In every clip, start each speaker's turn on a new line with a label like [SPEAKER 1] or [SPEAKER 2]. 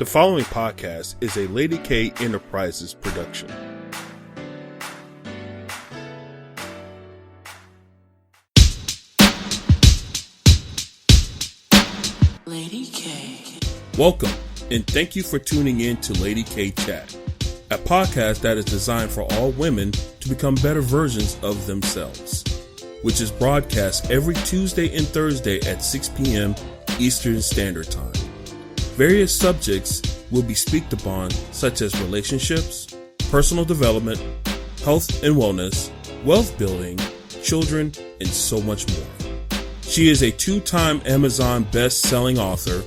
[SPEAKER 1] The following podcast is a Lady K Enterprises production.
[SPEAKER 2] Lady K.
[SPEAKER 1] Welcome, and thank you for tuning in to Lady K Chat, a podcast that is designed for all women to become better versions of themselves, which is broadcast every Tuesday and Thursday at 6 p.m. Eastern Standard Time. Various subjects will be speaked upon, such as relationships, personal development, health and wellness, wealth building, children, and so much more. She is a two-time Amazon best-selling author,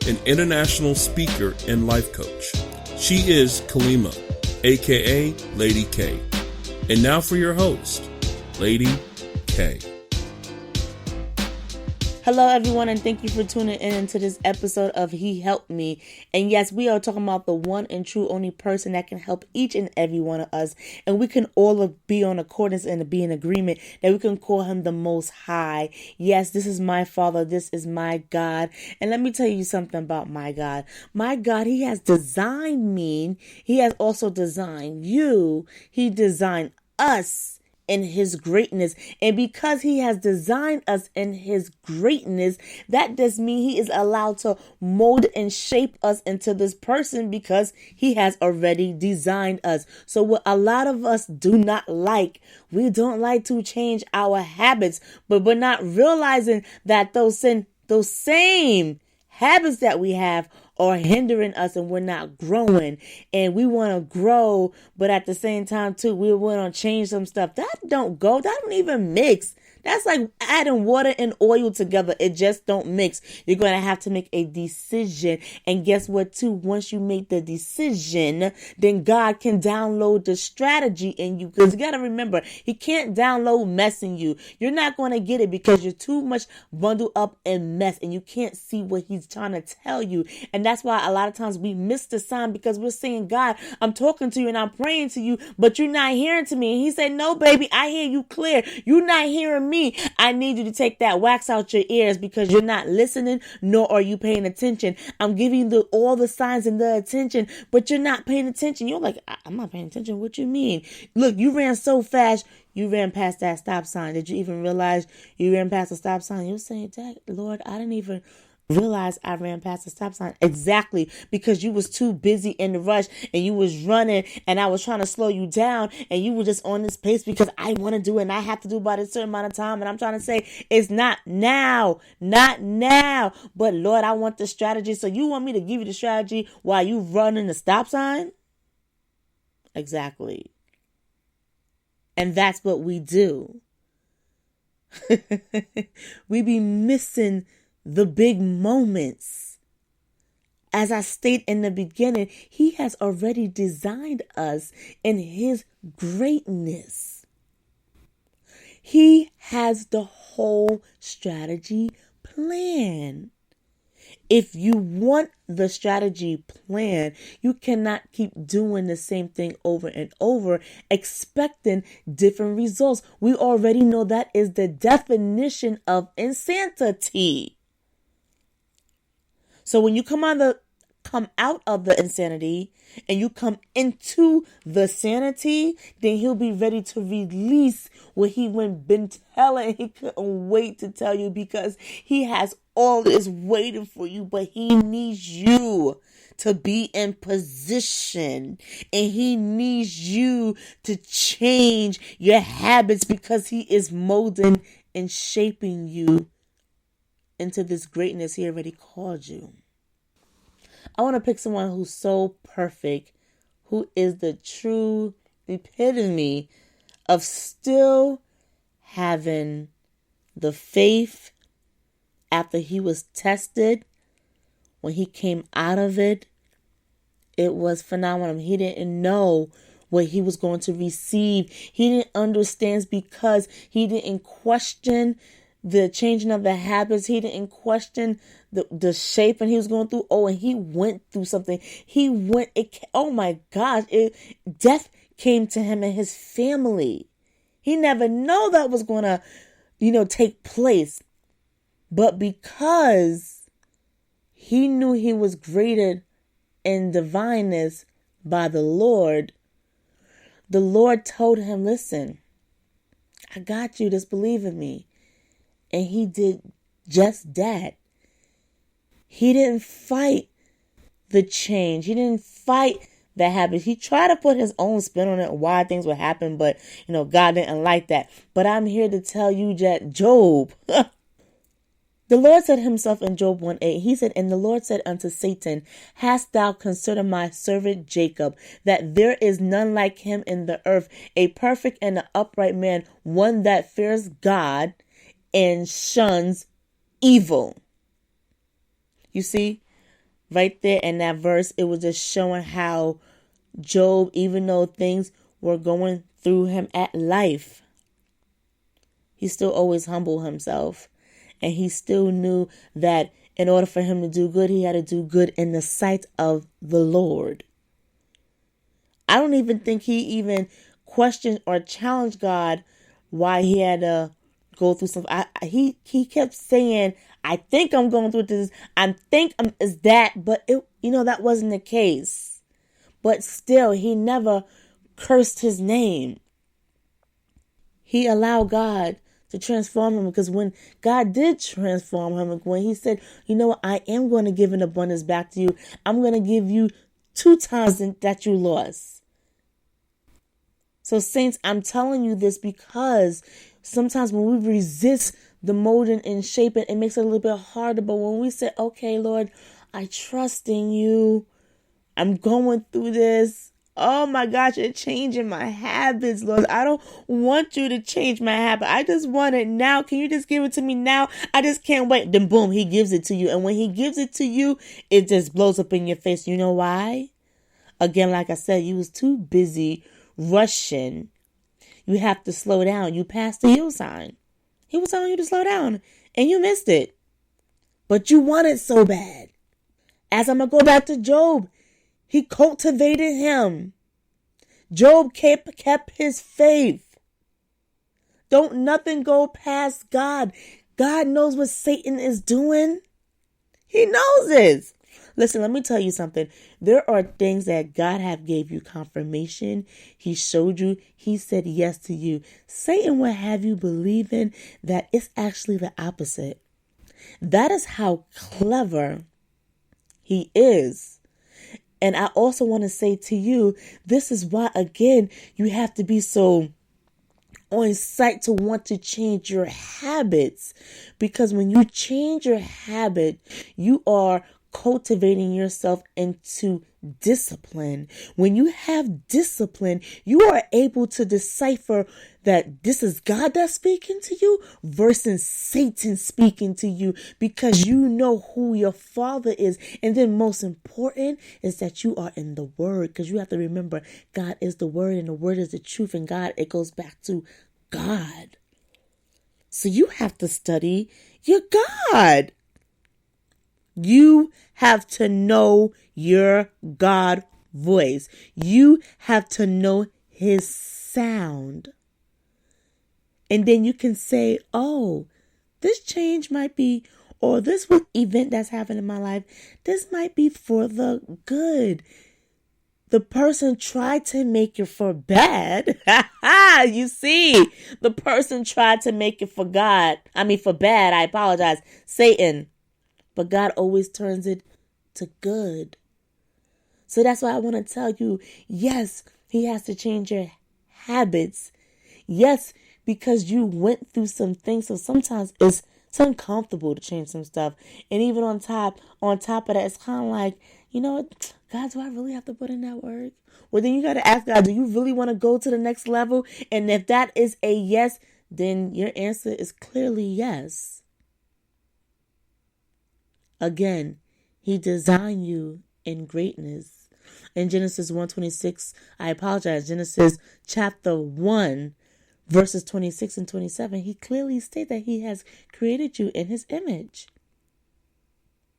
[SPEAKER 1] an international speaker, and life coach. She is Kalima, aka Lady K. And now for your host, Lady K.
[SPEAKER 2] Hello, everyone, and thank you for tuning in to this episode of He Helped Me. And yes, we are talking about the one and true only person that can help each and every one of us. And we can all be on accordance and be in agreement that we can call him the Most High. Yes, this is my Father. This is my God. And let me tell you something about my God. My God, he has designed me. He has also designed you. He designed us in his greatness. And because he has designed us in his greatness, that does mean he is allowed to mold and shape us into this person because he has already designed us. So what a lot of us do not like, we don't like to change our habits, but we're not realizing that those same habits that we have are hindering us and we're not growing. And we want to grow, but at the same time too, we want to change some stuff. That don't even mix. That's like adding water and oil together. It just don't mix. You're going to have to make a decision. And guess what too? Once you make the decision, then God can download the strategy in you. Because you got to remember, he can't download mess in you. You're not going to get it because you're too much bundled up in mess and you can't see what he's trying to tell you. And that's why a lot of times we miss the sign because we're saying, God, I'm talking to you and I'm praying to you, but you're not hearing to me. And he said, no, baby, I hear you clear. You're not hearing me. I need you to take that wax out your ears because you're not listening, nor are you paying attention. I'm giving you all the signs and the attention, but you're not paying attention. You're like, I'm not paying attention. What you mean? Look, you ran so fast, you ran past that stop sign. Did you even realize you ran past the stop sign? You're saying, Dad, Lord, I didn't even realize I ran past the stop sign. Exactly, because you was too busy in the rush and you was running and I was trying to slow you down and you were just on this pace because I want to do it and I have to do by a certain amount of time. And I'm trying to say it's not now. But Lord, I want the strategy. So you want me to give you the strategy while you running the stop sign? Exactly. And that's what we do. We be missing the big moments. As I stated in the beginning, he has already designed us in his greatness. He has the whole strategy plan. If you want the strategy plan, you cannot keep doing the same thing over and over, expecting different results. We already know that is the definition of insanity. So when you come out of the insanity and you come into the sanity, then he'll be ready to release what he been telling. He couldn't wait to tell you because he has all this waiting for you, but he needs you to be in position and he needs you to change your habits because he is molding and shaping you into this greatness he already called you. I want to pick someone who's so perfect, who is the true epitome of still having the faith after he was tested. When he came out of it, it was phenomenal. He didn't know what he was going to receive. He didn't understand because he didn't question the changing of the habits. He didn't question the shape and he was going through. Oh, and he went through something. Oh my gosh. Death came to him and his family. He never knew that was going to, take place. But because he knew he was greater and divineness by the Lord told him, listen, I got you, just believe in me. And he did just that. He didn't fight the change. He didn't fight the habit. He tried to put his own spin on it, why things would happen, but God didn't like that. But I'm here to tell you that Job, the Lord said himself in Job 1:8, he said, and the Lord said unto Satan, hast thou considered my servant Jacob, that there is none like him in the earth, a perfect and an upright man, one that fears God and shuns evil. You see, right there in that verse, it was just showing how Job, even though things were going through him at life, he still always humbled himself. And he still knew that in order for him to do good, he had to do good in the sight of the Lord. I don't even think he even questioned or challenged God why he had to go through something. He kept saying, I think I'm going through this. I think is that, but that wasn't the case. But still, he never cursed his name. He allowed God to transform him, because when God did transform him, when he said, I am going to give an abundance back to you. I'm going to give you 2 times that you lost. So saints, I'm telling you this because sometimes when we resist the molding and shaping, it makes it a little bit harder. But when we say, okay, Lord, I trust in you. I'm going through this. Oh my gosh, you're changing my habits, Lord. I don't want you to change my habit. I just want it now. Can you just give it to me now? I just can't wait. Then boom, he gives it to you. And when he gives it to you, it just blows up in your face. You know why? Again, like I said, you was too busy rushing. You have to slow down. You passed the yield sign. He was telling you to slow down and you missed it. But you want it so bad. As I'm going to go back to Job, he cultivated him. Job kept his faith. Don't nothing go past God. God knows what Satan is doing. He knows this. Listen, let me tell you something. There are things that God have gave you confirmation. He showed you. He said yes to you. Satan will have you believing that it's actually the opposite. That is how clever he is. And I also want to say to you, this is why, again, you have to be so on site to want to change your habits. Because when you change your habit, you are cultivating yourself into discipline. When you have discipline, you are able to decipher that this is God that's speaking to you versus Satan speaking to you, because you know who your Father is. And then most important is that you are in the Word, because you have to remember God is the Word and the Word is the truth, and God, it goes back to God. So you have to study your God. You have to know your God voice. You have to know his sound. And then you can say, oh, this change might be, or this event that's happened in my life, this might be for the good. The person tried to make it for bad. You see, the person tried to make it for bad. I apologize. Satan. But God always turns it to good. So that's why I want to tell you, yes, he has to change your habits. Yes, because you went through some things. So sometimes it's uncomfortable to change some stuff. And even on top of that, it's kind of like, God, do I really have to put in that work? Well, then you got to ask God, do you really want to go to the next level? And if that is a yes, then your answer is clearly yes. Again, he designed you in greatness. In Genesis 1:26, Genesis chapter 1, verses 26 and 27, he clearly states that he has created you in his image.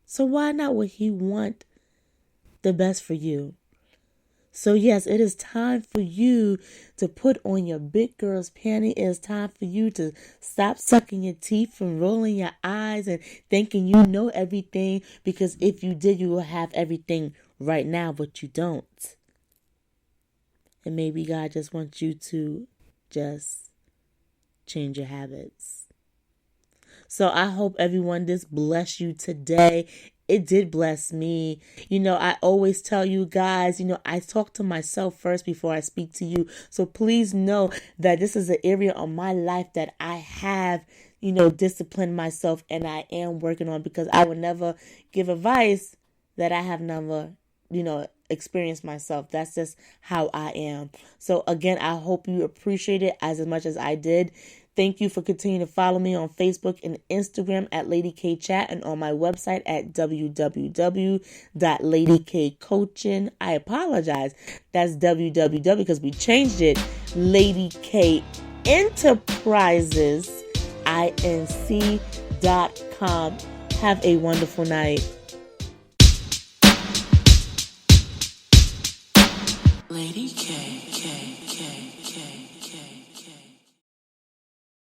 [SPEAKER 2] So why not would he want the best for you? So yes, it is time for you to put on your big girl's panty. It is time for you to stop sucking your teeth and rolling your eyes and thinking you know everything, because if you did, you will have everything right now, but you don't. And maybe God just wants you to just change your habits. So I hope everyone, this bless you today. It did bless me. I always tell you guys, I talk to myself first before I speak to you. So please know that this is an area of my life that I have, disciplined myself and I am working on, because I would never give advice that I have never, experienced myself. That's just how I am. So again, I hope you appreciate it as much as I did. Thank you for continuing to follow me on Facebook and Instagram at Lady K Chat, and on my website at www.ladykcoaching. I apologize. That's www because we changed it. Lady K Enterprises, INC.com. Have a wonderful night.
[SPEAKER 3] Lady K.